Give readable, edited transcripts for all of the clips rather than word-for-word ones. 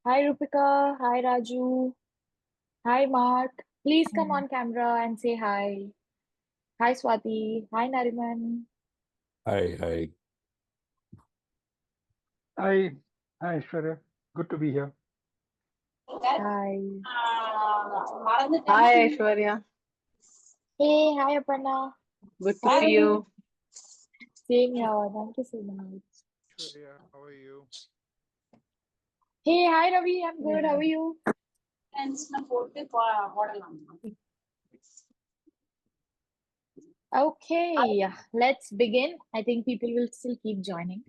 Hi Rupika, hi Raju, hi Mark. Please come on camera and say hi. Hi Swati, hi Nariman. Hi. Hi, hi, Aishwarya. Good to be here. Hi. Hi, Aishwarya. Hey, hi Aparna. Good to Hi see Ravi. you. Same here. Thank you so much. Aishwarya, how are you? Hey, hi Ravi. I'm good. How Yeah. are you? Okay, let's begin. I think people will still keep joining.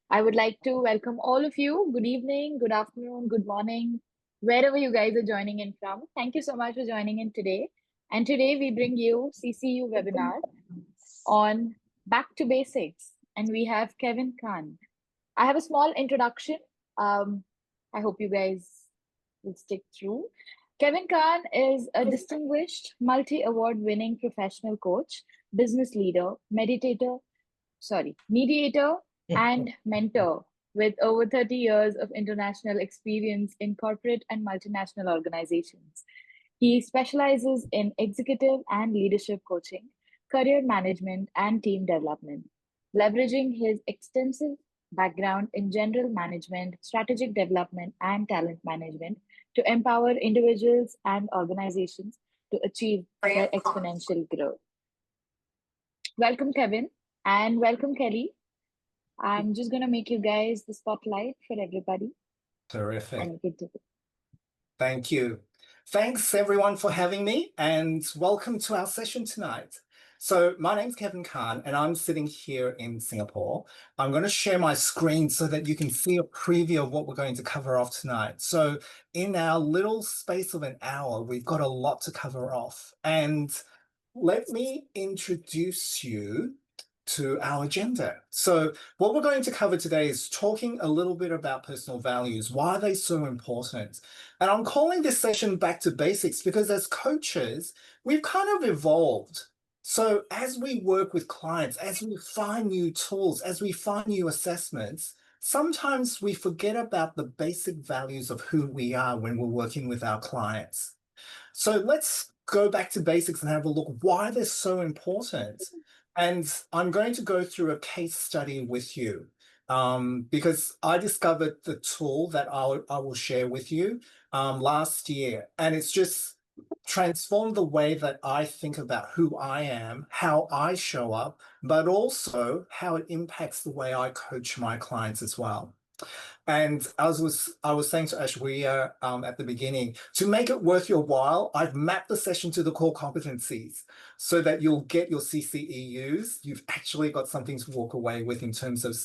I would like to welcome all of you. Good evening, good afternoon, good morning, wherever you guys are joining in from. Thank you so much for joining in today. And today we bring you CCU webinar on Back to Basics, and we have Kevin Khan. I have a small introduction. I hope you guys will stick through. Kevin Khan is a distinguished multi-award winning professional coach, business leader, mediator, and mentor with over 30 years of international experience in corporate and multinational organizations. He specializes in executive and leadership coaching, career management, and team development, leveraging his extensive background in general management, strategic development, and talent management to empower individuals and organizations to achieve their exponential growth. Welcome, Kevin, and welcome, Kelly. I'm just going to make you guys the spotlight for everybody. Terrific. And you can Thank you. Thanks everyone for having me and welcome to our session tonight. So my name's Kevin Khan and I'm sitting here in Singapore. I'm going to share my screen so that you can see a preview of what we're going to cover off tonight. So in our little space of an hour, we've got a lot to cover off. And let me introduce you to our agenda. So what we're going to cover today is talking a little bit about personal values. Why are they so important? And I'm calling this session Back to Basics because as coaches, we've kind of evolved. So as we work with clients, as we find new tools, as we find new assessments, sometimes we forget about the basic values of who we are when we're working with our clients. So let's go back to basics and have a look why they're so important. And I'm going to go through a case study with you because I discovered the tool that I will share with you last year. And it's just transformed the way that I think about who I am, how I show up, but also how it impacts the way I coach my clients as well. And I was saying to Ashwarya at the beginning, to make it worth your while, I've mapped the session to the core competencies so that you'll get your CCEUs. You've actually got something to walk away with in terms of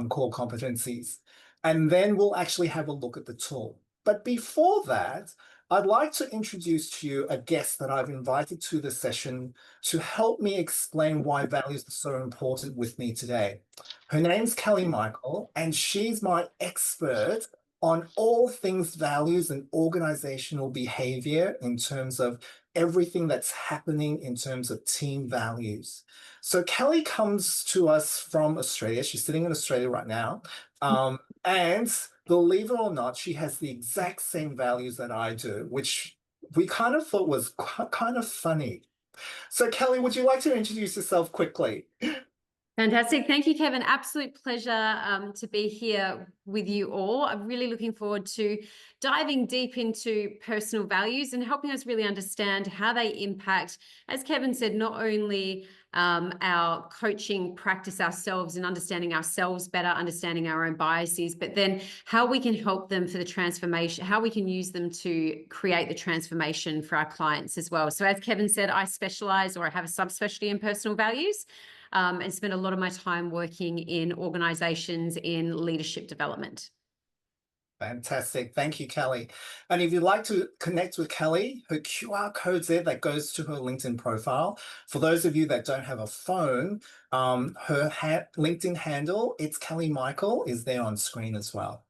core competencies. And then we'll actually have a look at the tool. But before that, I'd like to introduce to you a guest that I've invited to the session to help me explain why values are so important with me today. Her name's Kelly Michael, and she's my expert on all things values and organizational behavior in terms of everything that's happening in terms of team values. So Kelly comes to us from Australia. She's sitting in Australia right now. And believe it or not, she has the exact same values that I do, which we kind of thought was kind of funny. So Kelly, would you like to introduce yourself quickly? Fantastic. Thank you, Kevin. Absolute pleasure to be here with you all. I'm really looking forward to diving deep into personal values and helping us really understand how they impact, as Kevin said, not only our coaching practice ourselves and understanding ourselves better, understanding our own biases, but then how we can help them for the transformation, how we can use them to create the transformation for our clients as well. So as Kevin said, I specialize or I have a subspecialty in personal values. And spend a lot of my time working in organizations in leadership development. Fantastic. Thank you, Kelly. And if you'd like to connect with Kelly, her QR code's there that goes to her LinkedIn profile. For those of you that don't have a phone, her LinkedIn handle, it's Kelly Michael, is there on screen as well.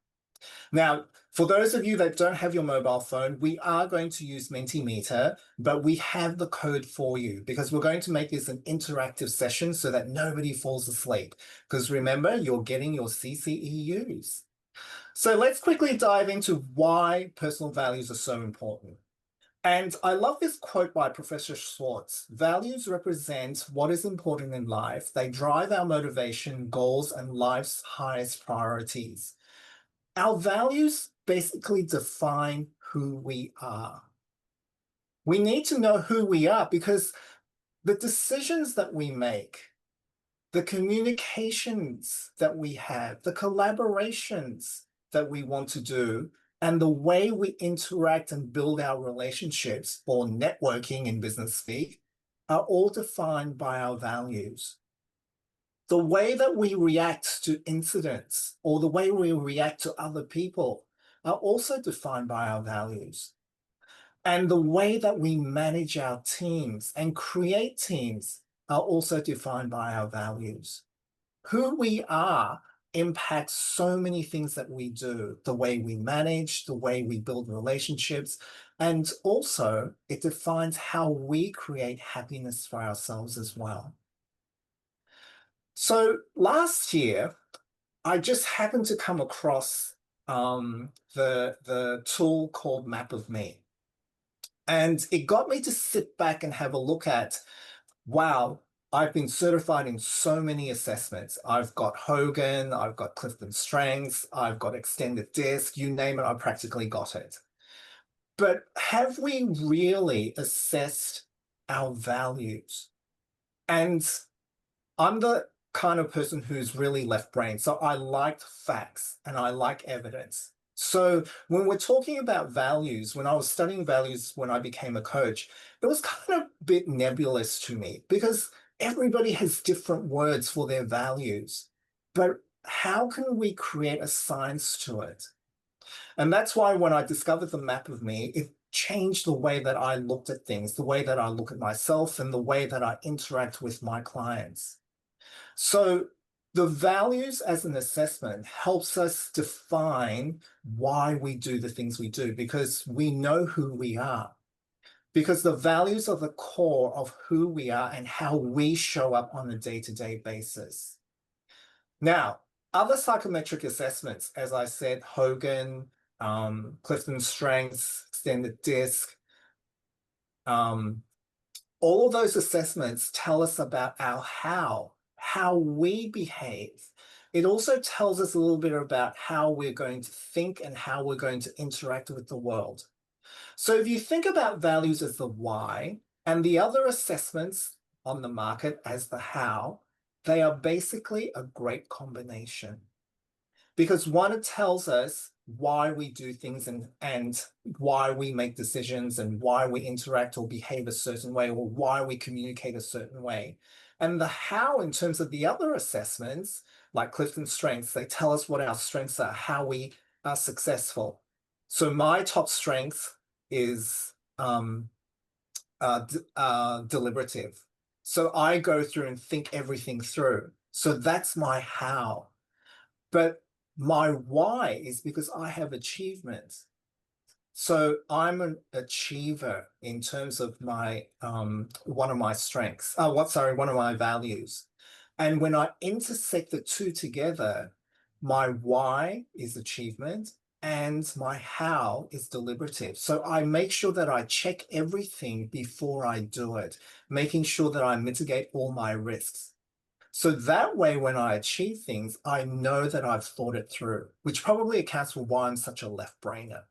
Now, for those of you that don't have your mobile phone, we are going to use Mentimeter, but we have the code for you because we're going to make this an interactive session so that nobody falls asleep. Because remember, you're getting your CCEUs. So let's quickly dive into why personal values are so important. And I love this quote by Professor Schwartz. Values represent what is important in life. They drive our motivation, goals, and life's highest priorities. Our values basically define who we are. We need to know who we are because the decisions that we make, the communications that we have, the collaborations that we want to do, and the way we interact and build our relationships, or networking in business speak, are all defined by our values. The way that we react to incidents or the way we react to other people are also defined by our values. And the way that we manage our teams and create teams are also defined by our values. Who we are impacts so many things that we do, the way we manage, the way we build relationships, and also it defines how we create happiness for ourselves as well. So last year, I just happened to come across the tool called Map of Me. And it got me to sit back and have a look at, wow, I've been certified in so many assessments. I've got Hogan, I've got Clifton Strengths, I've got Extended Disc, you name it, I practically got it. But have we really assessed our values? And I'm the kind of person who's really left brain. So I like facts and I like evidence. So when we're talking about values, when I was studying values when I became a coach, it was kind of a bit nebulous to me because everybody has different words for their values. But how can we create a science to it? And that's why when I discovered the Map of Me, it changed the way that I looked at things, the way that I look at myself and the way that I interact with my clients. So the values as an assessment helps us define why we do the things we do because we know who we are. Because the values are the core of who we are and how we show up on a day-to-day basis. Now, other psychometric assessments, as I said, Hogan, Clifton Strengths, Extended Disc, all of those assessments tell us about our how we behave. It also tells us a little bit about how we're going to think and how we're going to interact with the world. So if you think about values as the why and the other assessments on the market as the how, they are basically a great combination. Because one, it tells us why we do things and why we make decisions and why we interact or behave a certain way or why we communicate a certain way. And the how, in terms of the other assessments, like Clifton Strengths, they tell us what our strengths are, how we are successful. So my top strength is deliberative. So I go through and think everything through. So that's my how. But my why is because I have achievements. So I'm an achiever in terms of my one of my strengths. One of my values. And when I intersect the two together, my why is achievement and my how is deliberative. So I make sure that I check everything before I do it, making sure that I mitigate all my risks. So that way, when I achieve things, I know that I've thought it through, which probably accounts for why I'm such a left brainer.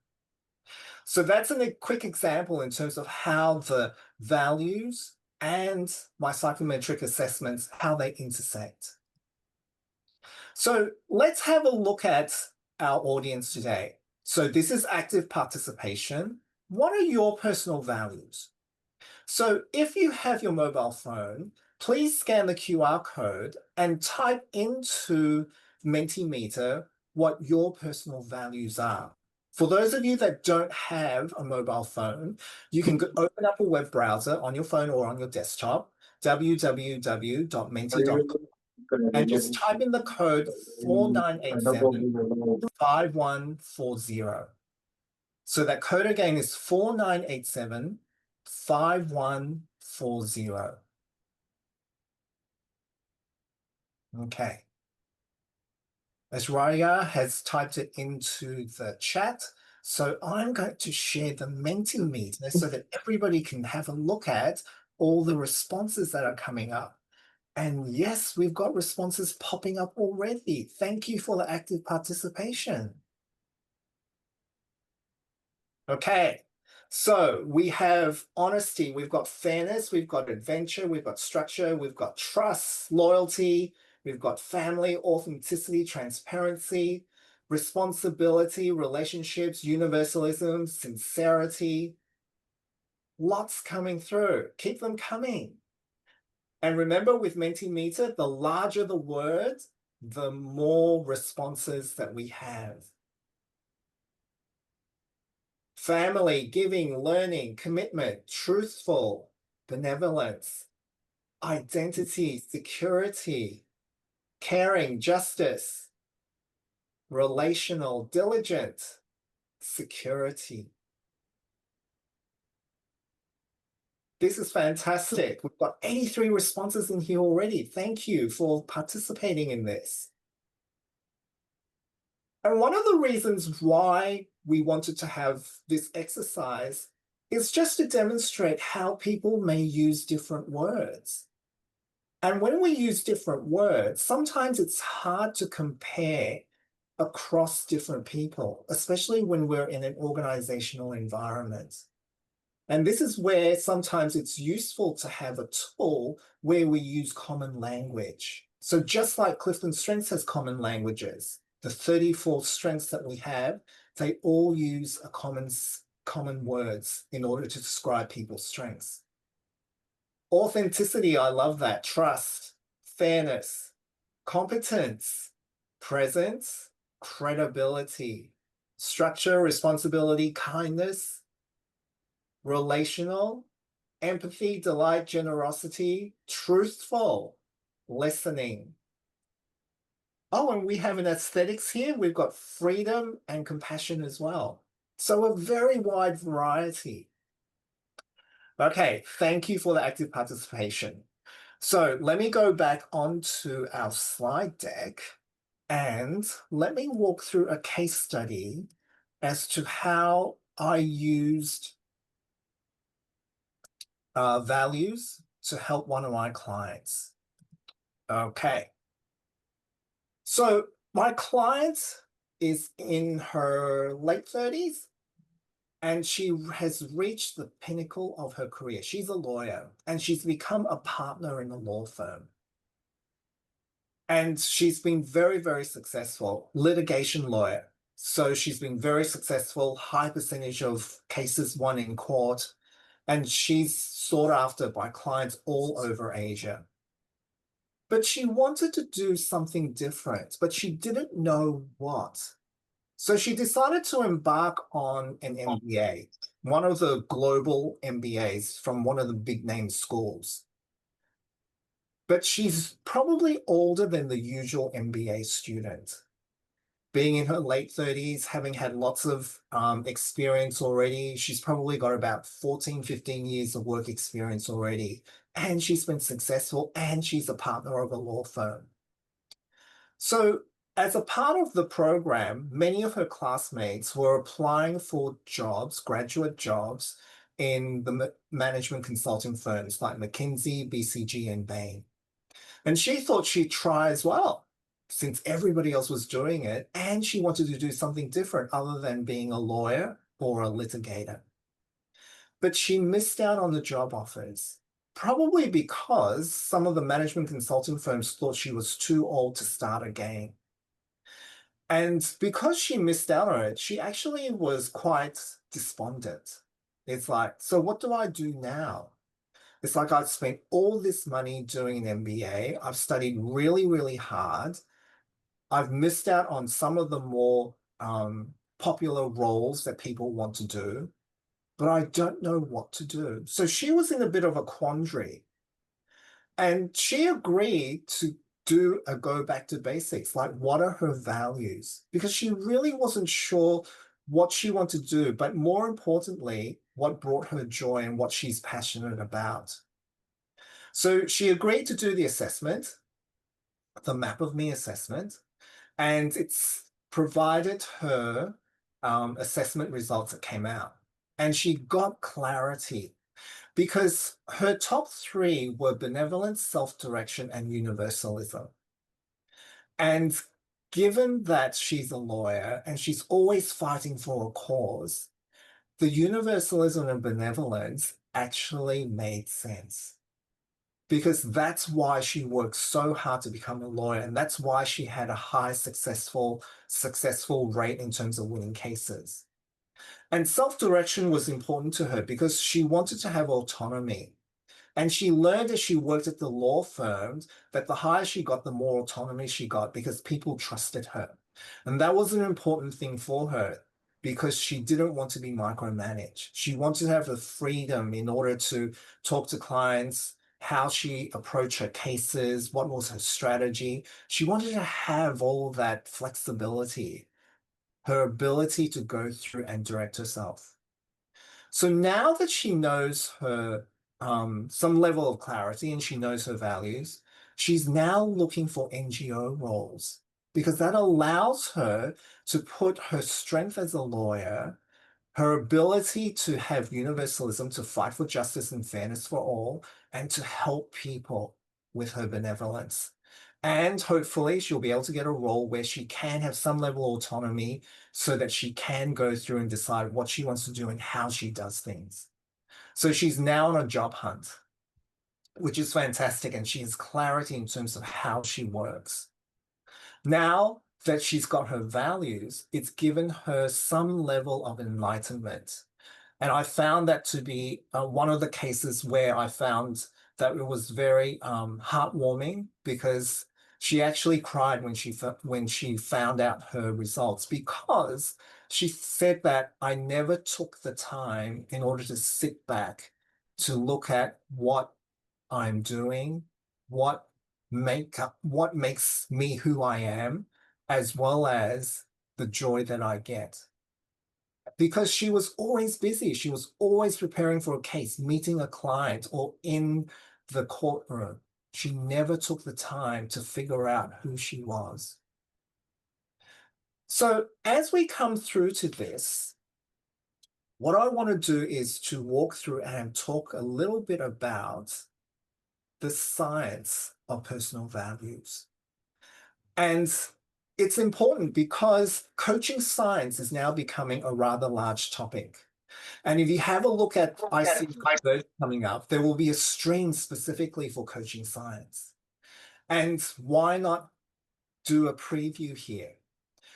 So that's a quick example in terms of how the values and my psychometric assessments, how they intersect. So let's have a look at our audience today. So this is active participation. What are your personal values? So if you have your mobile phone, please scan the QR code and type into Mentimeter what your personal values are. For those of you that don't have a mobile phone, you can open up a web browser on your phone or on your desktop, www.menti.com, and just type in the code 4987-5140. So that code again is 4987-5140. Okay. Asraya has typed it into the chat. So I'm going to share the Mentimeter so that everybody can have a look at all the responses that are coming up. And yes, we've got responses popping up already. Thank you for the active participation. Okay, so we have honesty, we've got fairness, we've got adventure, we've got structure, we've got trust, loyalty, we've got family, authenticity, transparency, responsibility, relationships, universalism, sincerity. Lots coming through. Keep them coming. And remember, with Mentimeter, the larger the word, the more responses that we have. Family, giving, learning, commitment, truthful, benevolence, identity, security, caring, justice, relational, diligent, security. This is fantastic. We've got 83 responses in here already. Thank you for participating in this. And one of the reasons why we wanted to have this exercise is just to demonstrate how people may use different words. And when we use different words, sometimes it's hard to compare across different people, especially when we're in an organizational environment. And this is where sometimes it's useful to have a tool where we use common language. So just like Clifton Strengths has common languages, the 34 strengths that we have, they all use a common words in order to describe people's strengths. Authenticity, I love that. Trust, fairness, competence, presence, credibility, structure, responsibility, kindness, relational, empathy, delight, generosity, truthful, listening. Oh, and we have an aesthetics here. We've got freedom and compassion as well. So a very wide variety. Okay, thank you for the active participation. So let me go back onto our slide deck and let me walk through a case study as to how I used values to help one of my clients. Okay. So my client is in her late 30s and she has reached the pinnacle of her career. She's a lawyer and she's become a partner in a law firm. And she's been very, very successful, litigation lawyer. So she's been very successful, high percentage of cases won in court, and she's sought after by clients all over Asia. But she wanted to do something different, but she didn't know what. So she decided to embark on an MBA, one of the global MBAs from one of the big name schools. But she's probably older than the usual MBA student. Being in her late 30s, having had lots of experience already, she's probably got about 14, 15 years of work experience already. And she's been successful and she's a partner of a law firm. So as a part of the program, many of her classmates were applying for jobs, graduate jobs, in the management consulting firms like McKinsey, BCG, and Bain. And she thought she'd try as well, since everybody else was doing it, and she wanted to do something different other than being a lawyer or a litigator. But she missed out on the job offers, probably because some of the management consulting firms thought she was too old to start again. And because she missed out on it, she actually was quite despondent. It's like, so what do I do now? It's like I've spent all this money doing an MBA. I've studied really, really hard. I've missed out on some of the more popular roles that people want to do, but I don't know what to do. So she was in a bit of a quandary. And she agreed to do a go back to basics, like what are her values? Because she really wasn't sure what she wanted to do, but more importantly, what brought her joy and what she's passionate about. So she agreed to do the assessment, the Map of Me assessment, and it's provided her assessment results that came out. And she got clarity because her top three were benevolence, self-direction, and universalism. And given that she's a lawyer and she's always fighting for a cause, the universalism and benevolence actually made sense, because that's why she worked so hard to become a lawyer, and that's why she had a high successful rate in terms of winning cases. And self-direction was important to her because she wanted to have autonomy. And she learned as she worked at the law firms that the higher she got, the more autonomy she got because people trusted her. And that was an important thing for her because she didn't want to be micromanaged. She wanted to have the freedom in order to talk to clients, how she approached her cases, what was her strategy. She wanted to have all of that flexibility, her ability to go through and direct herself. So now that she knows her some level of clarity and she knows her values, she's now looking for NGO roles because that allows her to put her strength as a lawyer, her ability to have universalism, to fight for justice and fairness for all, and to help people with her benevolence. And hopefully she'll be able to get a role where she can have some level of autonomy so that she can go through and decide what she wants to do and how she does things. So she's now on a job hunt, which is fantastic. And she has clarity in terms of how she works. Now that she's got her values, it's given her some level of enlightenment. And I found that to be one of the cases where I found that it was very heartwarming, because she actually cried when she found out her results, because she said that I never took the time in order to sit back to look at what I'm doing, what makes me who I am, as well as the joy that I get. Because she was always busy. She was always preparing for a case, meeting a client, or in the courtroom. She never took the time to figure out who she was. So as we come through to this, what I want to do is to walk through and talk a little bit about the science of personal values. And it's important because coaching science is now becoming a rather large topic. And if you have a look at ICT coming up, there will be a stream specifically for coaching science. And why not do a preview here?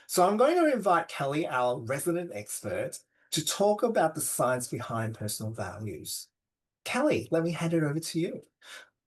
So I'm going to invite Kelly, our resident expert, to talk about the science behind personal values. Kelly, let me hand it over to you.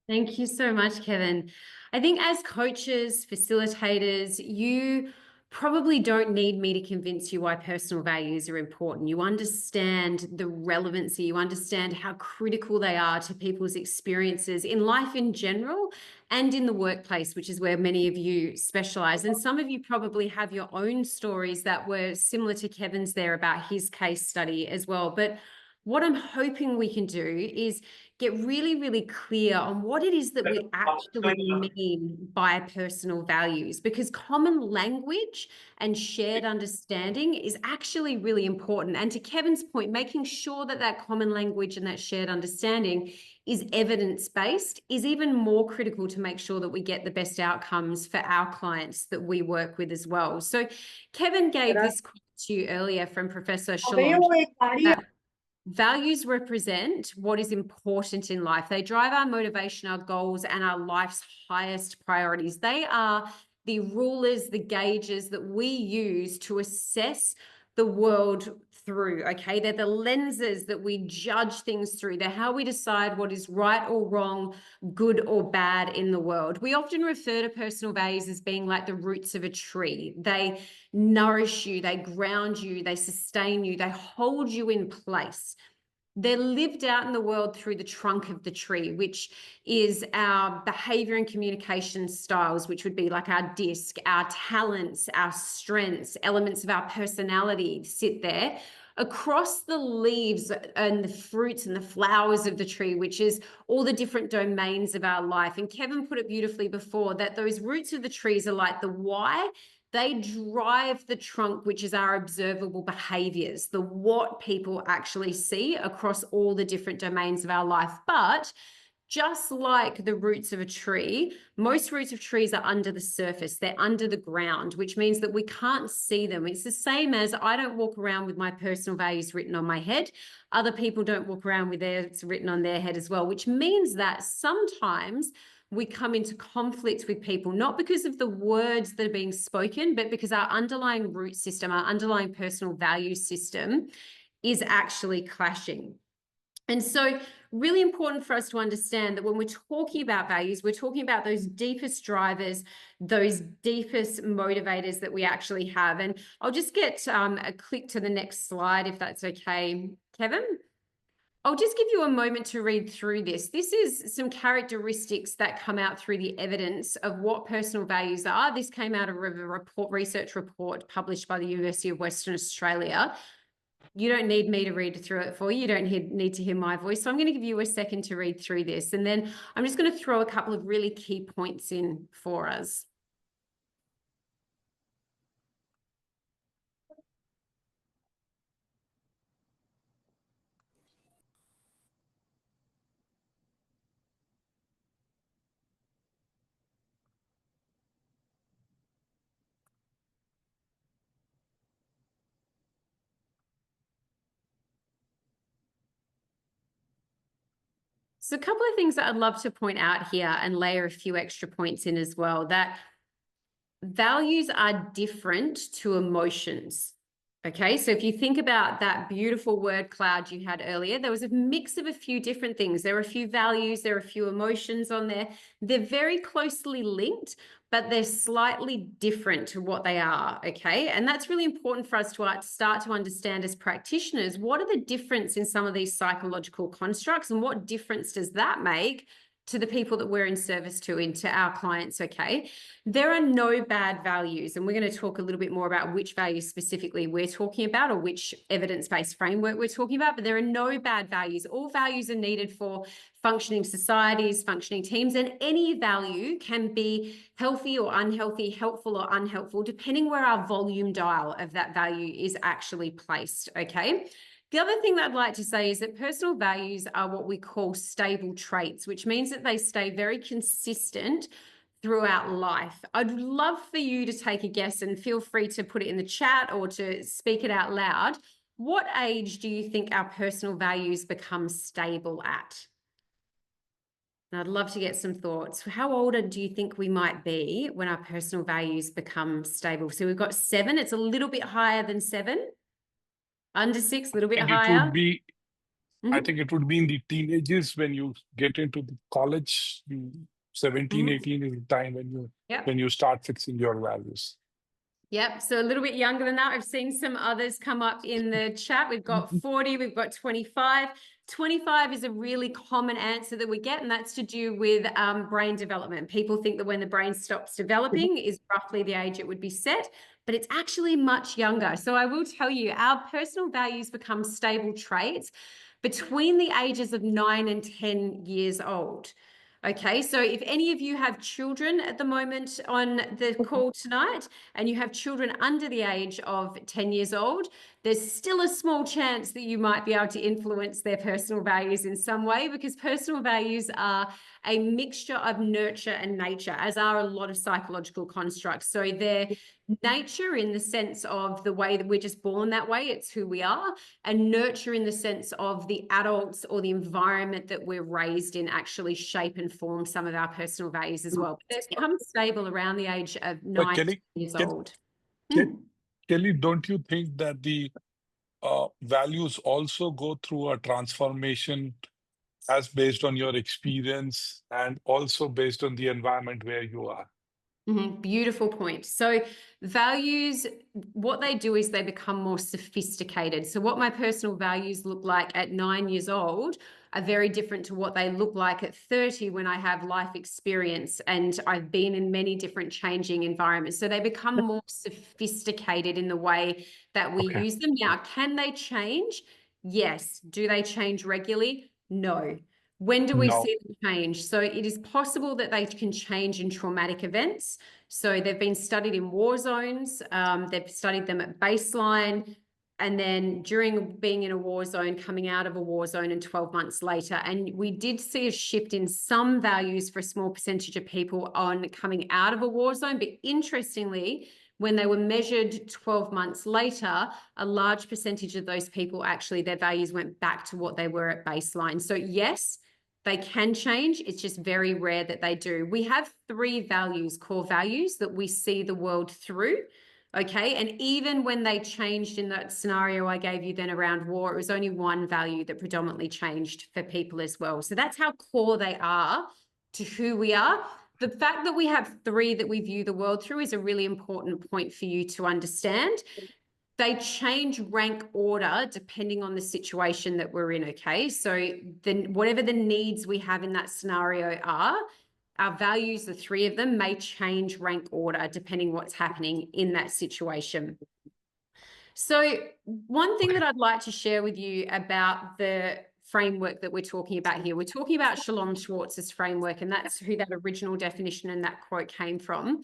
Thank you so much, Kevin. I think as coaches, facilitators, you probably don't need me to convince you why personal values are important. You understand the relevancy, you understand how critical they are to people's experiences in life in general and in the workplace, which is where many of you specialize. And some of you probably have your own stories that were similar to Kevin's there about his case study as well. But what I'm hoping we can do is get really, really clear on what it is that we actually mean by personal values, because common language and shared understanding is actually really important. And to Kevin's point, making sure that that common language and that shared understanding is evidence-based is even more critical to make sure that we get the best outcomes for our clients that we work with as well. So Kevin gave this quote to you earlier from Professor Shalom. Values represent what is important in life. They drive our motivation, our goals, and our life's highest priorities. They are the rulers, the gauges that we use to assess the world through, okay? They're the lenses that we judge things through. They're how we decide what is right or wrong, good or bad in the world. We often refer to personal values as being like the roots of a tree. They nourish you, they ground you, they sustain you, they hold you in place. They're lived out in the world through the trunk of the tree, which is our behavior and communication styles, which would be like our disc, our talents, our strengths, elements of our personality sit there. Across the leaves and the fruits and the flowers of the tree, which is all the different domains of our life. And Kevin put it beautifully before that those roots of the trees are like the why they drive the trunk, which is our observable behaviors, the what people actually see across all the different domains of our life. But just like the roots of a tree, most roots of trees are under the surface. They're under the ground, which means that we can't see them. It's the same as I don't walk around with my personal values written on my head. Other people don't walk around with theirs written on their head as well, which means that sometimes we come into conflict with people, not because of the words that are being spoken, but because our underlying root system, our underlying personal value system is actually clashing. And so really important for us to understand that when we're talking about values, we're talking about those deepest drivers, those deepest motivators that we actually have. And I'll just get a click to the next slide, if that's okay, Kevin. I'll just give you a moment to read through this. This is some characteristics that come out through the evidence of what personal values are. This came out of a research report published by the University of Western Australia. You don't need me to read through it for you. You don't need to hear my voice. So I'm going to give you a second to read through this. And then I'm just going to throw a couple of really key points in for us. So a couple of things that I'd love to point out here and layer a few extra points in as well, that values are different to emotions. Okay, so if you think about that beautiful word cloud you had earlier, there was a mix of a few different things. There were a few values, there are a few emotions on there. They're very closely linked, but they're slightly different to what they are, okay? And that's really important for us to start to understand as practitioners. What are the difference in some of these psychological constructs, and what difference does that make to the people that we're in service to, into our clients, okay? There are no bad values, and we're going to talk a little bit more about which values specifically we're talking about, or which evidence-based framework we're talking about, but there are no bad values. All values are needed for functioning societies, functioning teams, and any value can be healthy or unhealthy, helpful or unhelpful, depending where our volume dial of that value is actually placed, okay? The other thing that I'd like to say is that personal values are what we call stable traits, which means that they stay very consistent throughout life. I'd love for you to take a guess, and feel free to put it in the chat or to speak it out loud. What age do you think our personal values become stable at? And I'd love to get some thoughts. How older do you think we might be when our personal values become stable? So we've got 7. It's a little bit higher than 7. Under 6, a little bit higher. I think it would be in the teenagers when you get into the college. 17, 18 is the time when you start fixing your values. Yep. So a little bit younger than that. I've seen some others come up in the chat. We've got 40, we've got 25. 25 is a really common answer that we get, and that's to do with brain development. People think that when the brain stops developing is roughly the age it would be set, but it's actually much younger. So I will tell you, our personal values become stable traits between the ages of 9 and 10 years old. Okay, so if any of you have children at the moment on the call tonight, and you have children under the age of 10 years old, there's still a small chance that you might be able to influence their personal values in some way, because personal values are a mixture of nurture and nature, as are a lot of psychological constructs. So they're nature in the sense of the way that we're just born that way, it's who we are, and nurture in the sense of the adults or the environment that we're raised in actually shape and form some of our personal values as well. But they become stable around the age of 9 years old. Kelly, don't you think that the values also go through a transformation as based on your experience and also based on the environment where you are? Beautiful point. So values, what they do is they become more sophisticated. So what my personal values look like at 9 years old are very different to what they look like at 30 when I have life experience and I've been in many different changing environments. So they become more sophisticated in the way that we use them. Now, can they change? Yes. Do they change regularly? No. When do we No. see them change? So it is possible that they can change in traumatic events. So they've been studied in war zones. They've studied them at baseline, and then during being in a war zone, coming out of a war zone, and 12 months later. And we did see a shift in some values for a small percentage of people on coming out of a war zone. But interestingly, when they were measured 12 months later, a large percentage of those people, actually, their values went back to what they were at baseline. So yes, they can change. It's just very rare that they do. We have 3 values, core values, that we see the world through. Okay. And even when they changed in that scenario I gave you then around war, it was only 1 value that predominantly changed for people as well. So that's how core they are to who we are. The fact that we have 3 that we view the world through is a really important point for you to understand. They change rank order depending on the situation that we're in, okay? So then whatever the needs we have in that scenario are, our values, the 3 of them, may change rank order depending what's happening in that situation. So one thing that I'd like to share with you about the framework that we're talking about here, we're talking about Shalom Schwartz's framework, and that's who that original definition and that quote came from.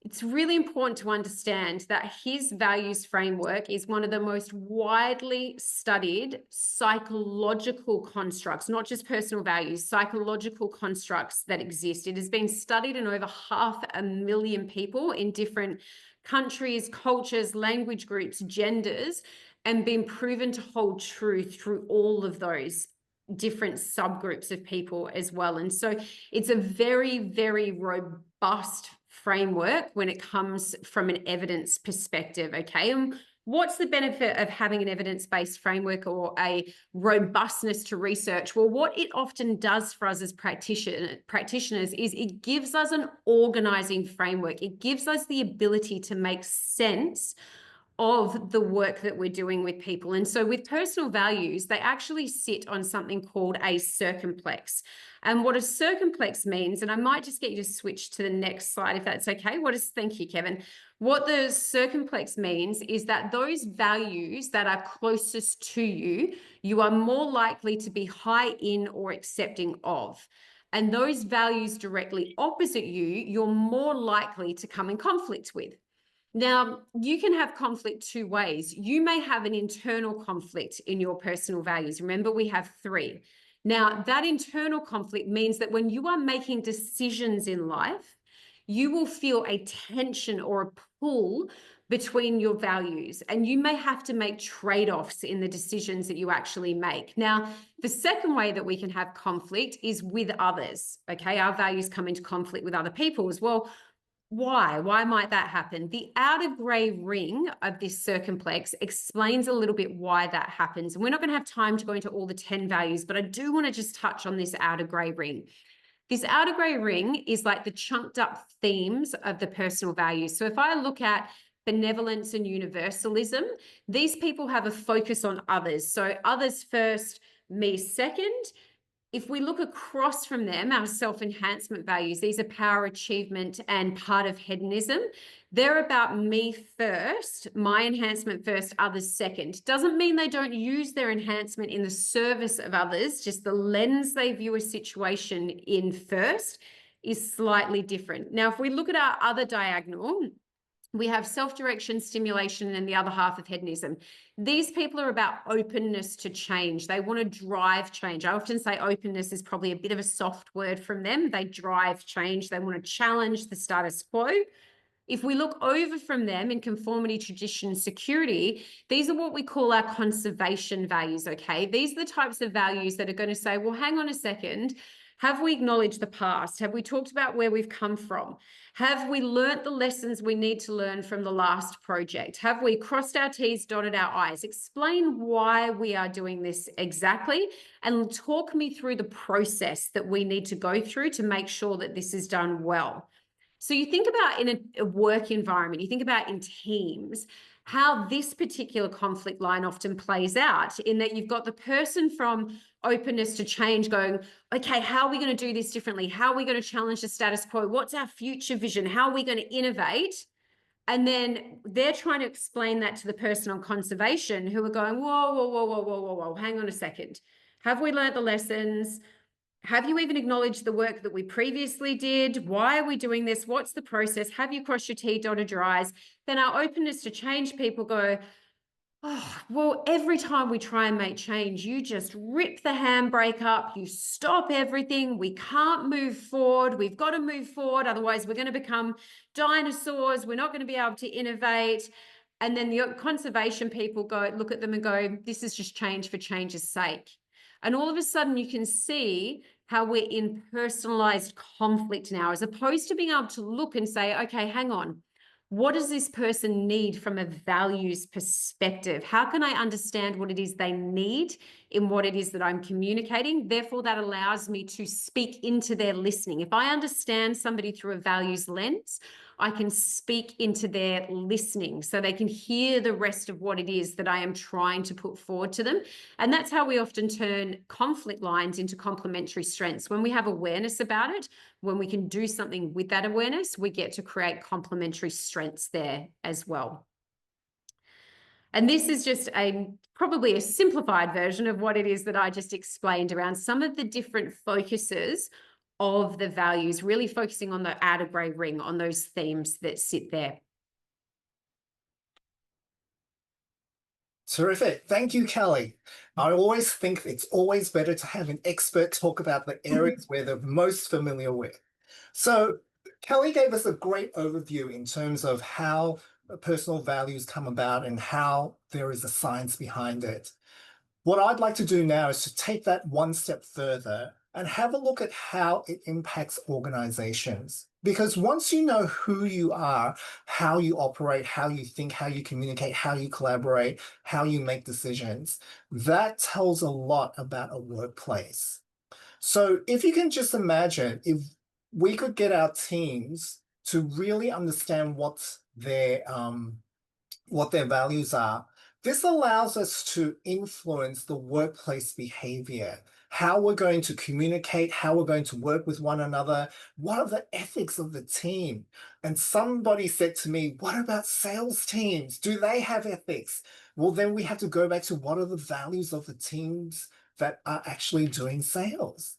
It's really important to understand that his values framework is one of the most widely studied psychological constructs, not just personal values, psychological constructs that exist. It has been studied in over 500,000 people in different countries, cultures, language groups, genders, and been proven to hold true through all of those different subgroups of people as well. And so it's a very, very robust framework when it comes from an evidence perspective, okay? And what's the benefit of having an evidence-based framework or a robustness to research? Well, what it often does for us as practitioners is it gives us an organizing framework. It gives us the ability to make sense of the work that we're doing with people. And so with personal values, they actually sit on something called a circumplex. And what a circumplex means, and I might just get you to switch to the next slide if that's okay. Thank you, Kevin. What the circumplex means is that those values that are closest to you, you are more likely to be high in or accepting of. And those values directly opposite you, you're more likely to come in conflict with. Now, you can have conflict 2 ways. You may have an internal conflict in your personal values. Remember, we have 3. Now, that internal conflict means that when you are making decisions in life, you will feel a tension or a pull between your values, and you may have to make trade-offs in the decisions that you actually make. Now, the second way that we can have conflict is with others, okay? Our values come into conflict with other people as well. Why? Why might that happen? The outer gray ring of this circumplex explains a little bit why that happens. And we're not going to have time to go into all the 10 values, but I do want to just touch on this outer gray ring. This outer gray ring is like the chunked up themes of the personal values. So if I look at benevolence and universalism, these people have a focus on others. So others first, me second. If we look across from them, our self-enhancement values, these are power, achievement, and part of hedonism. They're about me first, my enhancement first, others second. Doesn't mean they don't use their enhancement in the service of others, just the lens they view a situation in first is slightly different. Now, if we look at our other diagonal, we have self-direction, stimulation, and the other half of hedonism. These people are about openness to change. They want to drive change. I often say openness is probably a bit of a soft word from them. They drive change. They want to challenge the status quo. If we look over from them in conformity, tradition, security, these are what we call our conservation values, okay? These are the types of values that are going to say, well, hang on a second. Have we acknowledged the past? Have we talked about where we've come from? Have we learnt the lessons we need to learn from the last project? Have we crossed our T's, dotted our I's? Explain why we are doing this exactly, and talk me through the process that we need to go through to make sure that this is done well. So you think about in a work environment, you think about in teams, how this particular conflict line often plays out in that you've got the person from openness to change going, okay, how are we going to do this differently? How are we going to challenge the status quo? What's our future vision? How are we going to innovate? And then they're trying to explain that to the person on conservation who are going, whoa, whoa, whoa, whoa, whoa, whoa, whoa, hang on a second. Have we learned the lessons? have you even acknowledged the work that we previously did? Why are we doing this? What's the process? Have you crossed your T, dotted your I's? Then our openness to change, people go, oh, well, every time we try and make change, you just rip the handbrake up, you stop everything, we can't move forward, we've got to move forward, otherwise we're going to become dinosaurs, we're not going to be able to innovate. And then the conservation people go, look at them and go, this is just change for change's sake. And all of a sudden you can see how we're in personalized conflict now, as opposed to being able to look and say, okay, hang on, what does this person need from a values perspective? How can I understand what it is they need in what it is that I'm communicating? Therefore, that allows me to speak into their listening. If I understand somebody through a values lens, I can speak into their listening so they can hear the rest of what it is that I am trying to put forward to them. And that's how we often turn conflict lines into complementary strengths. When we have awareness about it, when we can do something with that awareness, we get to create complementary strengths there as well. And this is just probably a simplified version of what it is that I just explained around some of the different focuses of the values, really focusing on the outer grey ring, on those themes that sit there. Terrific. Thank you, Kelly. I always think it's always better to have an expert talk about the areas where they're most familiar with. So Kelly gave us a great overview in terms of how personal values come about and how there is a science behind it. What I'd like to do now is to take that one step further and have a look at how it impacts organizations. Because once you know who you are, how you operate, how you think, how you communicate, how you collaborate, how you make decisions, that tells a lot about a workplace. So if you can just imagine, if we could get our teams to really understand what their values are, this allows us to influence the workplace behavior, how we're going to communicate, how we're going to work with one another, what are the ethics of the team? And somebody said to me, what about sales teams? Do they have ethics? Well, then we have to go back to what are the values of the teams that are actually doing sales.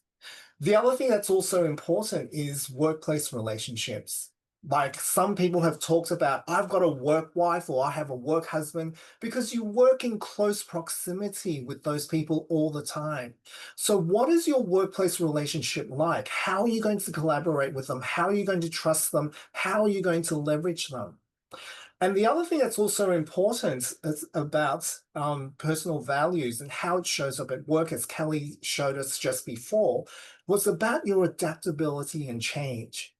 The other thing that's also important is workplace relationships. Like some people have talked about, I've got a work wife or I have a work husband, because you work in close proximity with those people all the time. So what is your workplace relationship like? How are you going to collaborate with them? How are you going to trust them? How are you going to leverage them? And the other thing that's also important is about personal values and how it shows up at work, as Kelly showed us just before, was about your adaptability and change.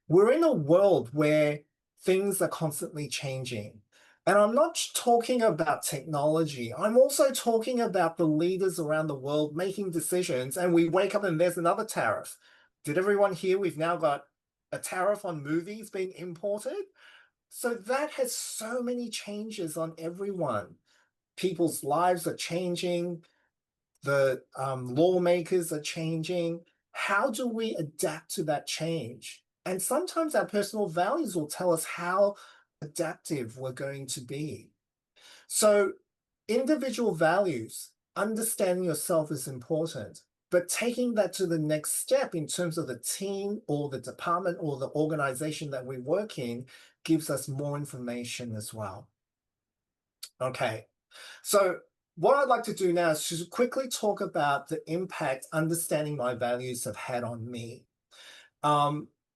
We're in a world where things are constantly changing. And I'm not talking about technology. I'm also talking about the leaders around the world making decisions, and we wake up and there's another tariff. Did everyone hear we've now got a tariff on movies being imported? So that has so many changes on everyone. People's lives are changing. The lawmakers are changing. How do we adapt to that change? And sometimes our personal values will tell us how adaptive we're going to be. So individual values, understanding yourself is important, but taking that to the next step in terms of the team or the department or the organization that we work in gives us more information as well. Okay, so what I'd like to do now is to quickly talk about the impact understanding my values have had on me.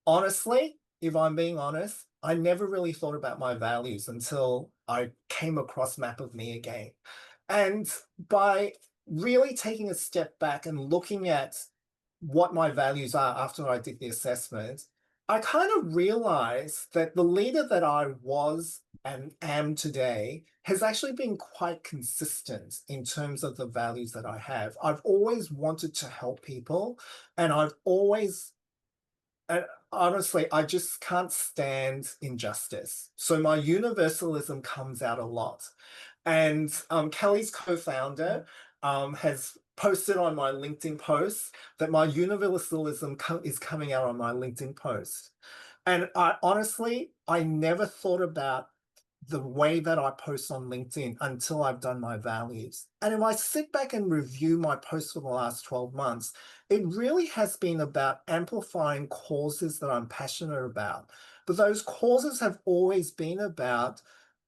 Honestly, if I'm being honest, I never really thought about my values until I came across Map of Me again. And by really taking a step back and looking at what my values are after I did the assessment, I kind of realized that the leader that I was and am today has actually been quite consistent in terms of the values that I have. I've always wanted to help people, and I've always, and honestly, I just can't stand injustice. So my universalism comes out a lot. And Kelly's co-founder has posted on my LinkedIn post that my universalism is coming out on my LinkedIn post. And honestly, I never thought about the way that I post on LinkedIn until I've done my values. And if I sit back and review my posts for the last 12 months, it really has been about amplifying causes that I'm passionate about. But those causes have always been about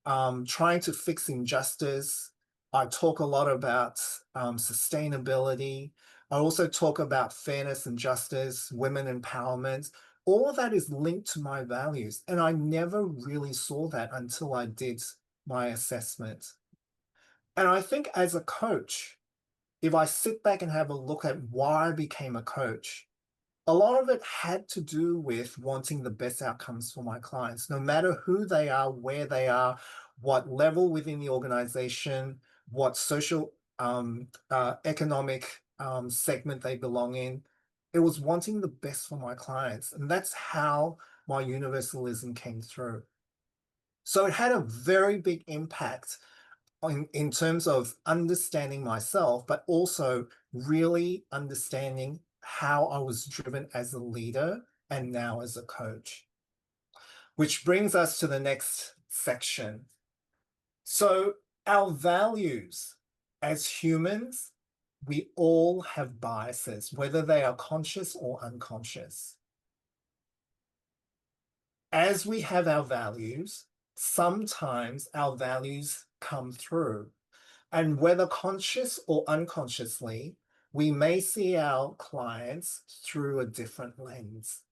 trying to fix injustice. I talk a lot about sustainability. I also talk about fairness and justice, women empowerment. All of that is linked to my values. And I never really saw that until I did my assessment. And I think as a coach, if I sit back and have a look at why I became a coach, a lot of it had to do with wanting the best outcomes for my clients, no matter who they are, where they are, what level within the organization, what social, economic segment they belong in. It was wanting the best for my clients. And that's how my universalism came through. So it had a very big impact in terms of understanding myself, but also really understanding how I was driven as a leader and now as a coach. Which brings us to the next section. So our values as humans, we all have biases, whether they are conscious or unconscious. As we have our values, sometimes our values come through. And whether conscious or unconsciously, we may see our clients through a different lens.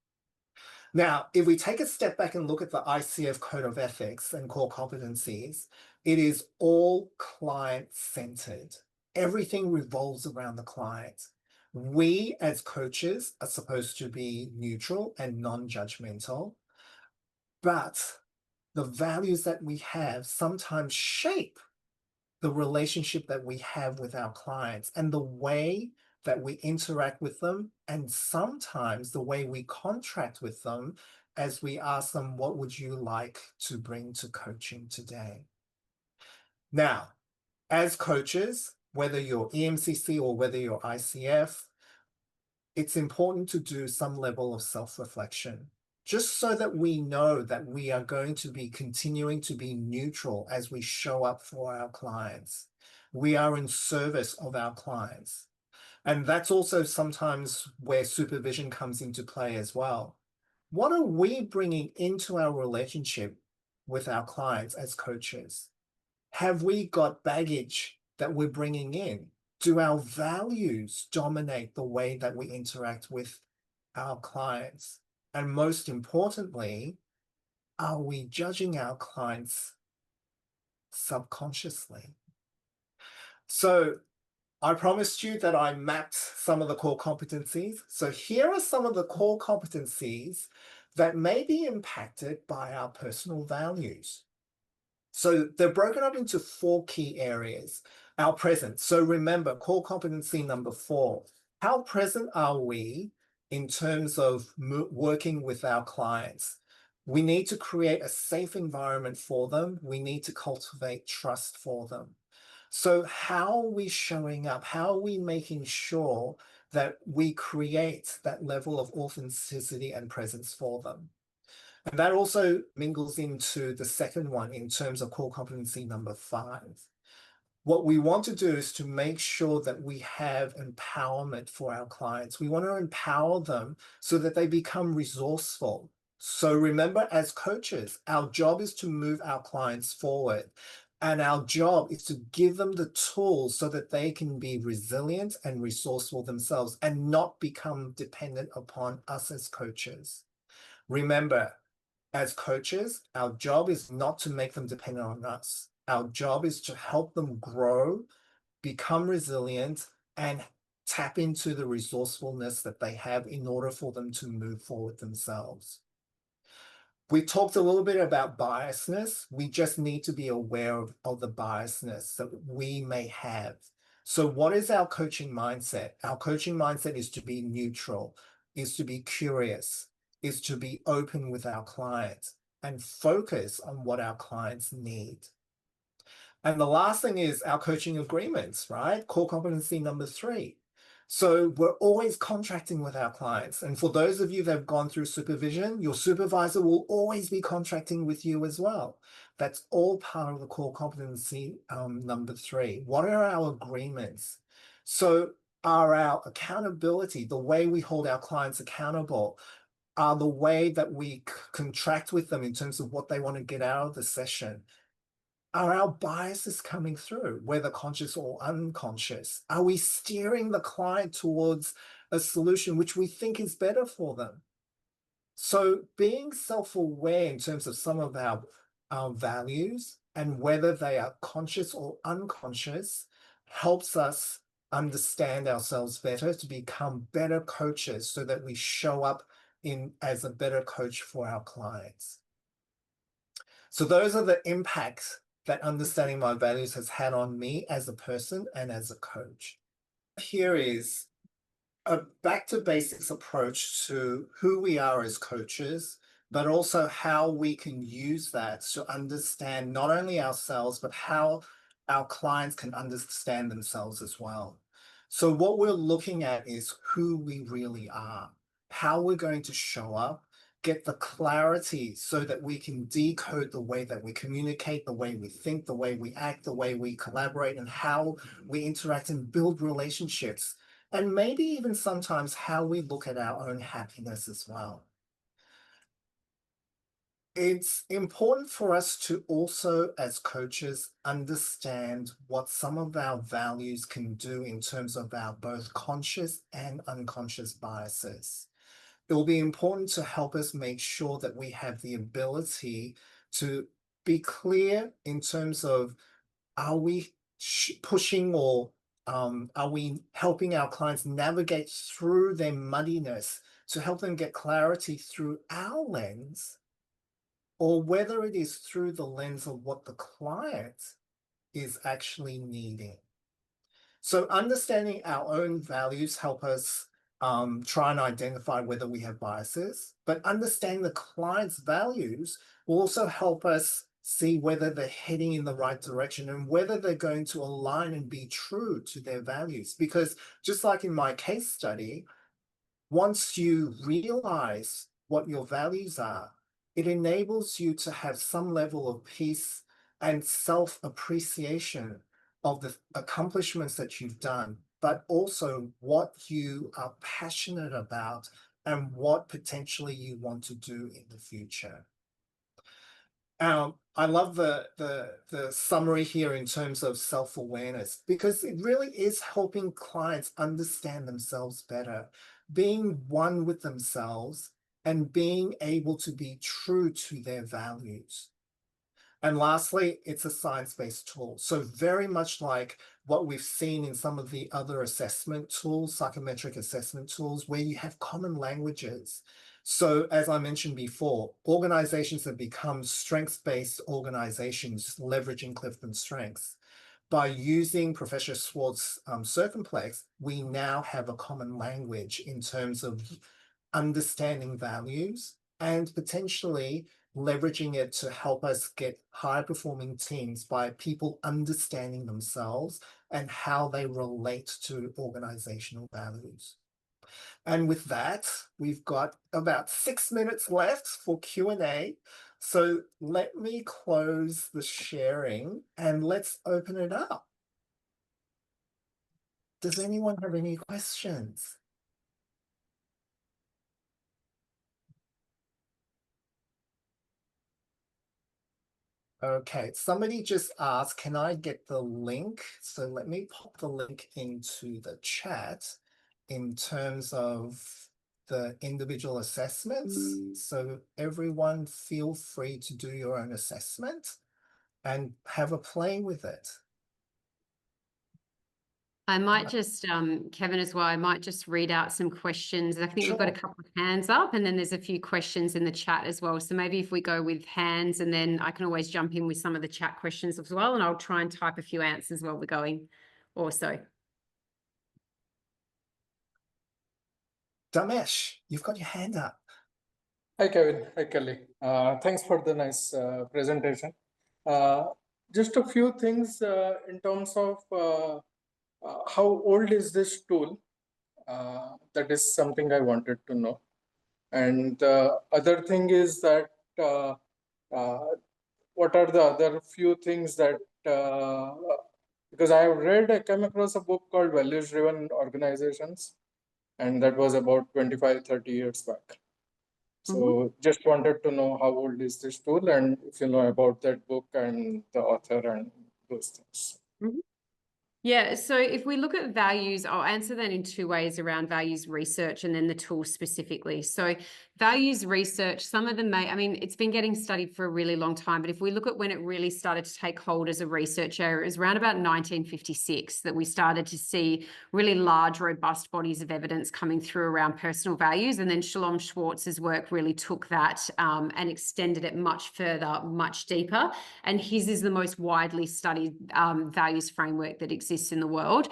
Now, if we take a step back and look at the ICF Code of Ethics and core competencies, it is all client-centered. Everything revolves around the client. We as coaches are supposed to be neutral and non-judgmental, but the values that we have sometimes shape the relationship that we have with our clients and the way that we interact with them, and sometimes the way we contract with them as we ask them, what would you like to bring to coaching today? Now, as coaches, whether you're EMCC or whether you're ICF, it's important to do some level of self-reflection, just so that we know that we are going to be continuing to be neutral as we show up for our clients. We are in service of our clients. And that's also sometimes where supervision comes into play as well. What are we bringing into our relationship with our clients as coaches? Have we got baggage that we're bringing in? Do our values dominate the way that we interact with our clients? And most importantly, are we judging our clients subconsciously? So I promised you that I mapped some of the core competencies. So here are some of the core competencies that may be impacted by our personal values. So they're broken up into 4 key areas. Our presence. So remember, core competency number 4, how present are we in terms of working with our clients? We need to create a safe environment for them. We need to cultivate trust for them. So how are we showing up? How are we making sure that we create that level of authenticity and presence for them? And that also mingles into the second one in terms of core competency number 5. What we want to do is to make sure that we have empowerment for our clients. We want to empower them so that they become resourceful. So remember, as coaches, our job is to move our clients forward. And our job is to give them the tools so that they can be resilient and resourceful themselves and not become dependent upon us as coaches. Remember, as coaches, our job is not to make them dependent on us. Our job is to help them grow, become resilient, and tap into the resourcefulness that they have in order for them to move forward themselves. We talked a little bit about biasness. We just need to be aware of the biasness that we may have. So what is our coaching mindset? Our coaching mindset is to be neutral, is to be curious, is to be open with our clients and focus on what our clients need. And the last thing is our coaching agreements, right? Core competency number 3. So we're always contracting with our clients. And for those of you that have gone through supervision, your supervisor will always be contracting with you as well. That's all part of the core competency number 3. What are our agreements? So are our accountability, the way we hold our clients accountable, are the way that we contract with them in terms of what they want to get out of the session. Are our biases coming through, whether conscious or unconscious? Are we steering the client towards a solution which we think is better for them? So being self-aware in terms of some of our values and whether they are conscious or unconscious helps us understand ourselves better to become better coaches so that we show up as a better coach for our clients. So those are the impacts that understanding my values has had on me as a person and as a coach. Here is a back to basics approach to who we are as coaches, but also how we can use that to understand not only ourselves, but how our clients can understand themselves as well. So what we're looking at is who we really are, how we're going to show up, get the clarity so that we can decode the way that we communicate, the way we think, the way we act, the way we collaborate, and how we interact and build relationships. And maybe even sometimes how we look at our own happiness as well. It's important for us to also, as coaches, understand what some of our values can do in terms of our both conscious and unconscious biases. It will be important to help us make sure that we have the ability to be clear in terms of, are we pushing or are we helping our clients navigate through their muddiness to help them get clarity through our lens, or whether it is through the lens of what the client is actually needing. So understanding our own values help us try and identify whether we have biases, but understanding the client's values will also help us see whether they're heading in the right direction and whether they're going to align and be true to their values. Because just like in my case study, once you realize what your values are, it enables you to have some level of peace and self-appreciation of the accomplishments that you've done, but also what you are passionate about and what potentially you want to do in the future. I love the summary here in terms of self-awareness, because it really is helping clients understand themselves better, being one with themselves and being able to be true to their values. And lastly, it's a science-based tool. So very much like what we've seen in some of the other assessment tools, psychometric assessment tools, where you have common languages. So as I mentioned before, organizations have become strengths-based organizations leveraging Clifton strengths. By using Professor Schwartz's circumplex, we now have a common language in terms of understanding values and potentially leveraging it to help us get high-performing teams by people understanding themselves and how they relate to organizational values. And with that, we've got about 6 minutes left for Q&A. So let me close the sharing and let's open it up. Does anyone have any questions? Okay, somebody just asked, can I get the link? So let me pop the link into the chat in terms of the individual assessments. So everyone feel free to do your own assessment and have a play with it. I might just, Kevin, as well, I might just read out some questions. I think we've got a couple of hands up and then there's a few questions in the chat as well. So maybe if we go with hands, and then I can always jump in with some of the chat questions as well, and I'll try and type a few answers while we're going also. Damesh, you've got your hand up. Hi, Kevin. Hi, Kelly. Thanks for the nice presentation. Just a few things in terms of how old is this tool? That is something I wanted to know. And the other thing is that what are the other few things that because I came across a book called Values Driven Organizations, and that was about 25, 30 years back. So just wanted to know how old is this tool, and if you know about that book and the author and those things. Yeah, so if we look at values, I'll answer that in two ways around values research and then the tool specifically. So values research, some of them may, I mean, it's been getting studied for a really long time, but if we look at when it really started to take hold as a research area, it was around about 1956 that we started to see really large, robust bodies of evidence coming through around personal values. And then Shalom Schwartz's work really took that and extended it much further, much deeper. And his is the most widely studied values framework that exists in the world.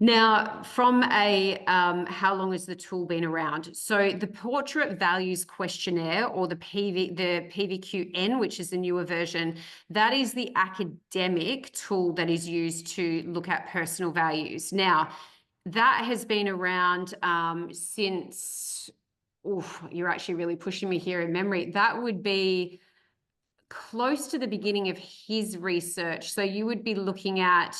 Now, from a how long has the tool been around? So the Portrait Values Questionnaire, or the PVQN, which is the newer version, that is the academic tool that is used to look at personal values. Now, that has been around since, you're actually really pushing me here in memory. That would be close to the beginning of his research. So you would be looking at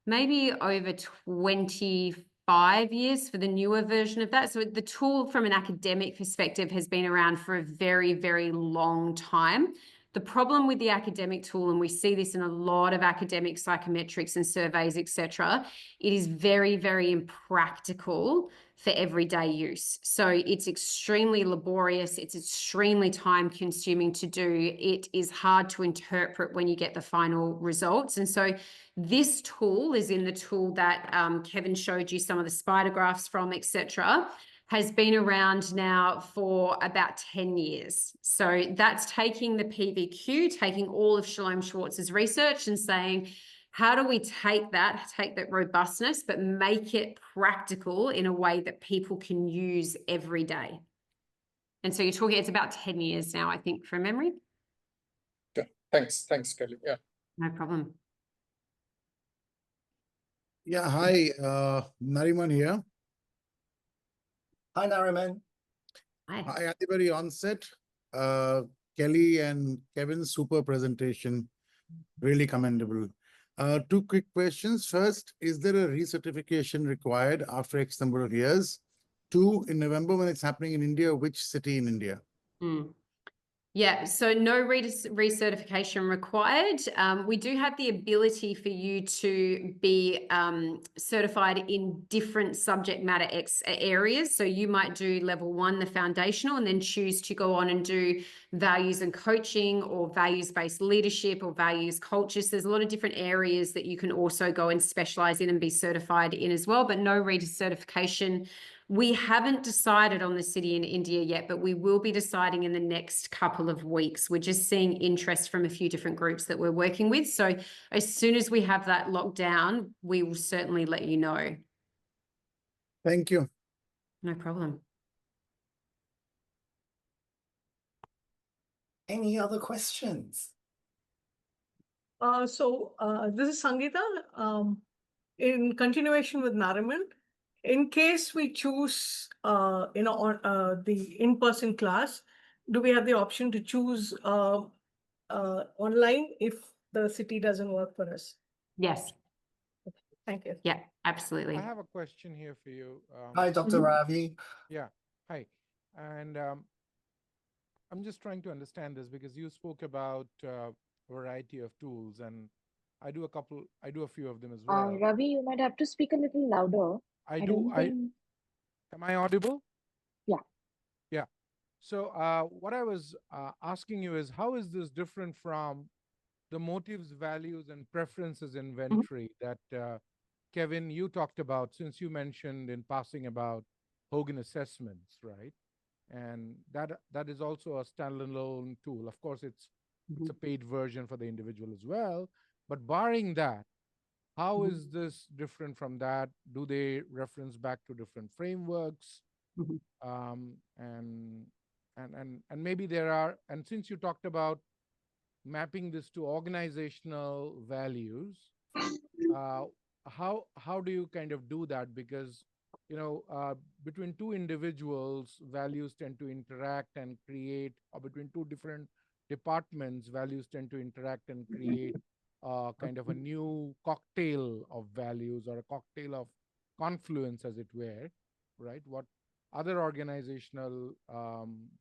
maybe over 25 years for the newer version of that. So the tool from an academic perspective has been around for a very, very long time. The problem with the academic tool, and we see this in a lot of academic psychometrics and surveys, etc., it is very, very impractical for everyday use. So it's extremely laborious. It's extremely time consuming to do. It is hard to interpret when you get the final results. And so this tool is in the tool that Kevin showed you some of the spider graphs from, etc., has been around now for about 10 years. So that's taking the PVQ, taking all of Shalom Schwartz's research and saying, how do we take that robustness, but make it practical in a way that people can use every day? And so you're talking, it's about 10 years now, I think, from memory. Yeah. Thanks, Kelly. Yeah. No problem. Yeah, hi, Nariman here. Hi, Nariman. Hi, at the very onset, Kelly and Kevin's super presentation, really commendable. Two quick questions. First, is there a recertification required after X number of years? Two, in November when it's happening in India, which city in India? Yeah, so no recertification required. We do have the ability for you to be certified in different subject matter areas. So you might do level 1, the foundational, and then choose to go on and do values and coaching, or values-based leadership, or values cultures. There's a lot of different areas that you can also go and specialize in and be certified in as well, but no recertification. We haven't decided on the city in India yet, but we will be deciding in the next couple of weeks. We're just seeing interest from a few different groups that we're working with. So as soon as we have that locked down, we will certainly let you know. Thank you. No problem. Any other questions? This is Sangeeta. In continuation with Nariman, in case we choose, on the in-person class, do we have the option to choose online if the city doesn't work for us? Yes. Thank you. Yeah, absolutely. I have a question here for you. Hi, Dr. Ravi. Yeah, hi. And I'm just trying to understand this because you spoke about a variety of tools, and I do a few of them as well. Ravi, you might have to speak a little louder. Am I audible? Yeah. Yeah. So what I was asking you is, how is this different from the motives, values, and preferences inventory that Kevin, you talked about, since you mentioned in passing about Hogan assessments, right? And that is also a standalone tool. Of course, it's a paid version for the individual as well. But barring that, how is this different from that? Do they reference back to different frameworks? And maybe there are, and since you talked about mapping this to organizational values, how do you kind of do that? Because between two individuals, values tend to interact and create, or between two different departments, values tend to interact and create kind of a new cocktail of values, or a cocktail of confluence, as it were, right? What other organizational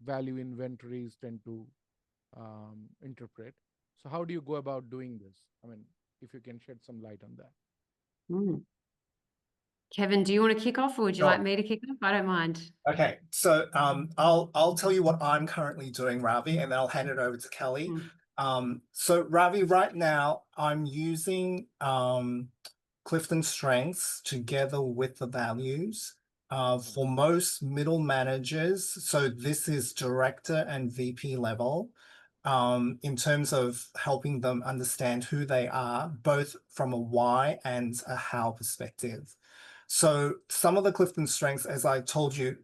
value inventories tend to interpret. So how do you go about doing this? I mean, if you can shed some light on that. Mm. Kevin, do you want to kick off, or would you like me to kick off? I don't mind. Okay, so I'll tell you what I'm currently doing, Ravi, and then I'll hand it over to Kelly. So Ravi, right now I'm using Clifton Strengths together with the values for most middle managers. So this is director and VP level. In terms of helping them understand who they are, both from a why and a how perspective. So some of the Clifton Strengths, as I told you,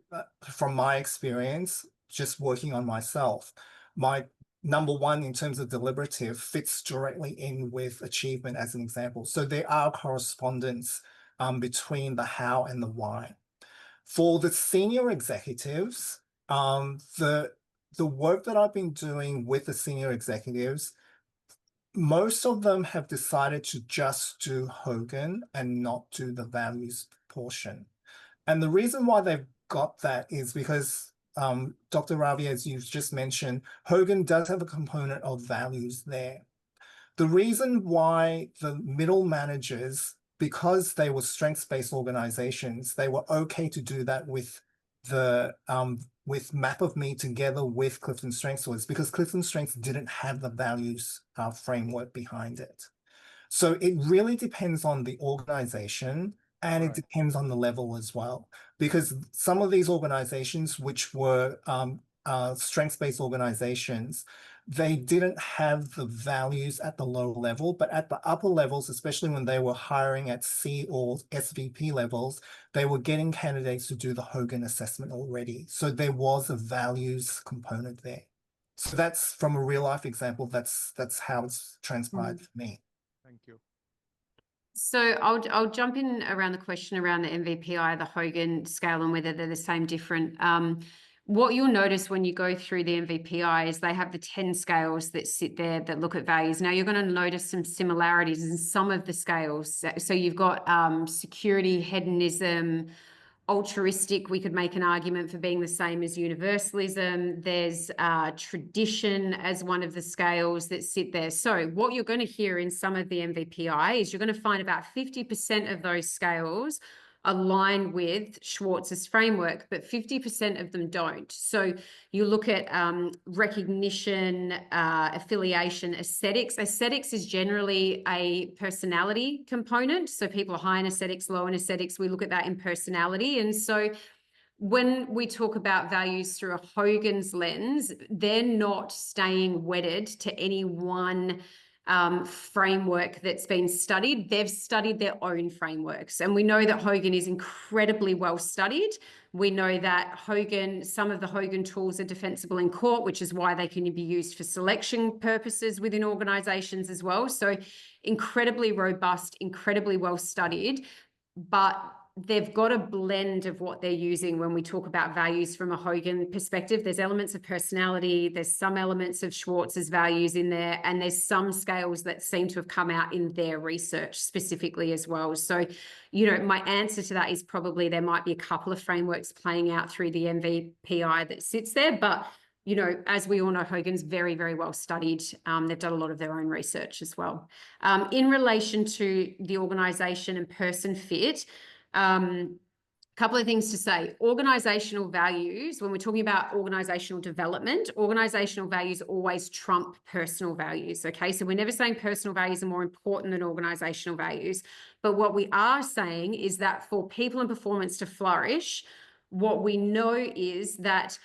from my experience, just working on myself, my number one in terms of deliberative fits directly in with achievement as an example. So there are correspondence between the how and the why. For the senior executives, the work that I've been doing with the senior executives, most of them have decided to just do Hogan and not do the values portion. And the reason why they've got that is because, Dr. Ravi, as you've just mentioned, Hogan does have a component of values there. The reason why the middle managers, because they were strengths-based organizations, they were okay to do that with the with Map of Me together with Clifton Strengths, was because Clifton Strengths didn't have the values framework behind it. So it really depends on the organization, and it depends on the level as well, because some of these organizations, which were strengths-based organizations, they didn't have the values at the lower level, but at the upper levels, especially when they were hiring at C or SVP levels, they were getting candidates to do the Hogan assessment already. So there was a values component there. So that's from a real life example. That's how it's transpired for me. Thank you. So I'll jump in around the question around the MVPI, the Hogan scale, and whether they're the same, different. What you'll notice when you go through the MVPI is they have the 10 scales that sit there that look at values. Now you're going to notice some similarities in some of the scales. So you've got security, hedonism, altruistic. We could make an argument for being the same as universalism. There's tradition as one of the scales that sit there. So what you're going to hear in some of the MVPI is you're going to find about 50% of those scales align with Schwartz's framework, but 50% of them don't. So you look at recognition, affiliation, aesthetics. Aesthetics is generally a personality component. So people are high in aesthetics, low in aesthetics. We look at that in personality. And so when we talk about values through a Hogan's lens, they're not staying wedded to any one framework that's been studied. They've studied their own frameworks. And we know that Hogan is incredibly well studied. We know that Hogan, some of the Hogan tools are defensible in court, which is why they can be used for selection purposes within organizations as well. So incredibly robust, incredibly well studied, but they've got a blend of what they're using when we talk about values from a Hogan perspective. There's elements of personality, there's some elements of Schwartz's values in there, and there's some scales that seem to have come out in their research specifically as well. So, my answer to that is probably there might be a couple of frameworks playing out through the MVPI that sits there, but as we all know, Hogan's very, very well studied. They've done a lot of their own research as well. In relation to the organization and person fit, couple of things to say. Organizational values, when we're talking about organizational development, organizational values always trump personal values. Okay, so we're never saying personal values are more important than organizational values. But what we are saying is that for people and performance to flourish, what we know is that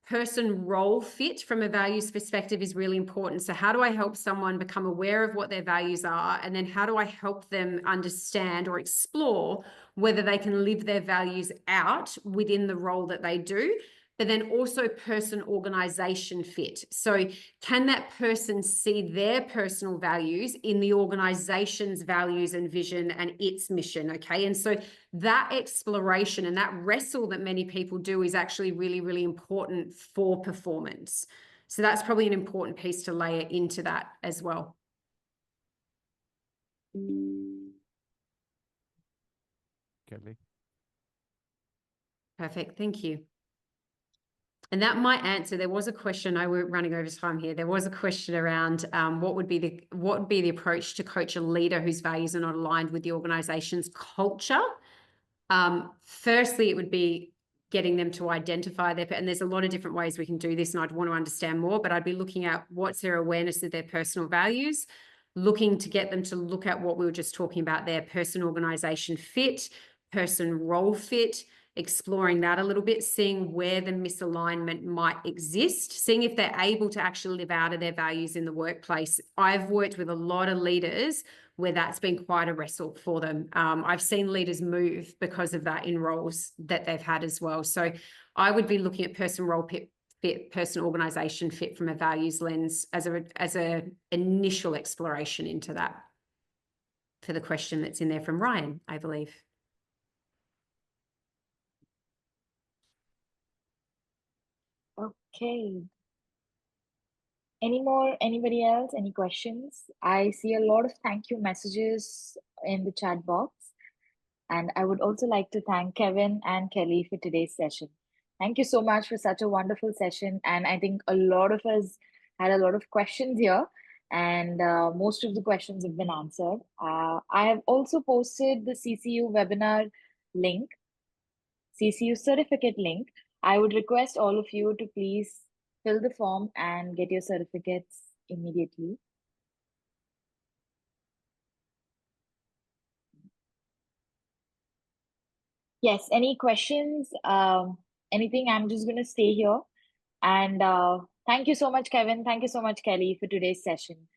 person role fit from a values perspective is really important. So how do I help someone become aware of what their values are? And then how do I help them understand or explore whether they can live their values out within the role that they do? but then also person organization fit. So can that person see their personal values in the organization's values and vision and its mission? Okay. And so that exploration and that wrestle that many people do is actually really, really important for performance. So that's probably an important piece to layer into that as well. Kelly. Perfect. Thank you. And that might answer. There was a question. We're running over time here. There was a question around what would be the approach to coach a leader whose values are not aligned with the organization's culture. Firstly, it would be getting them to identify and there's a lot of different ways we can do this, and I'd want to understand more, but I'd be looking at what's their awareness of their personal values, looking to get them to look at what we were just talking about there, person organization fit, person role fit, exploring that a little bit, seeing where the misalignment might exist, seeing if they're able to actually live out of their values in the workplace. I've worked with a lot of leaders where that's been quite a wrestle for them. I've seen leaders move because of that in roles that they've had as well. So I would be looking at person role fit, person organization fit from a values lens as a initial exploration into that for the question that's in there from Ryan, I believe. Okay. Anybody else? Any questions? I see a lot of thank you messages in the chat box. And I would also like to thank Kevin and Kelly for today's session. Thank you so much for such a wonderful session. And I think a lot of us had a lot of questions here, and most of the questions have been answered. I have also posted the CCU webinar link, CCU certificate link. I would request all of you to please fill the form and get your certificates immediately. Yes, any questions? Anything? I'm just going to stay here. And thank you so much, Kevin. Thank you so much, Kelly, for today's session.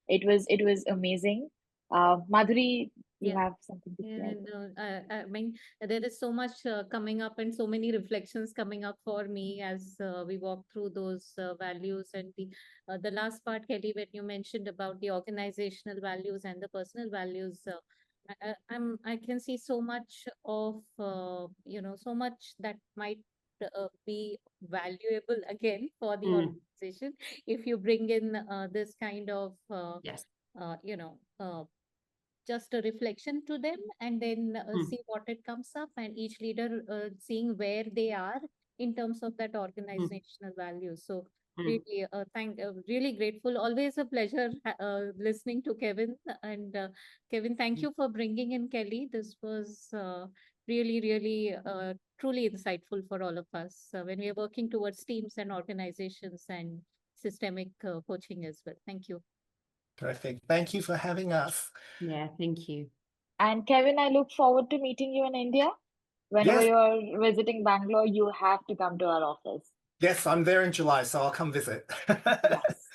It was amazing. Madhuri, you have something to say? I mean, there is so much coming up and so many reflections coming up for me as we walk through those values. And the last part, Kelly, when you mentioned about the organizational values and the personal values, I can see so much of so much that might be valuable again for the organization if you bring in this kind of yes, just a reflection to them, and then see what it comes up, and each leader seeing where they are in terms of that organizational value. So really really grateful. Always a pleasure listening to Kevin. And Kevin, thank you for bringing in Kelly. This was really truly insightful for all of us when we are working towards teams and organizations and systemic coaching as well. Thank you. Perfect. Thank you for having us. yeah, thank you. And Kevin, I look forward to meeting you in India. Whenever Yes. you're visiting Bangalore, you have to come to our office. Yes, I'm there in July, so I'll come visit. Yes.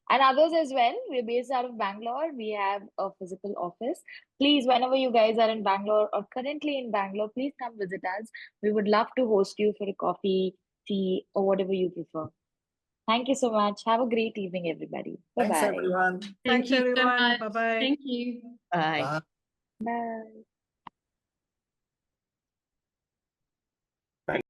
And others as well. We're based out of Bangalore. We have a physical office. Please, whenever you guys are in Bangalore or currently in Bangalore, please come visit us. We would love to host you for a coffee, tea, or whatever you prefer. Thank you so much. Have a great evening, everybody. Bye-bye. Thanks, everyone. Thank Thanks, you so everyone. much. Bye-bye. Thank you. Bye. Bye. Bye.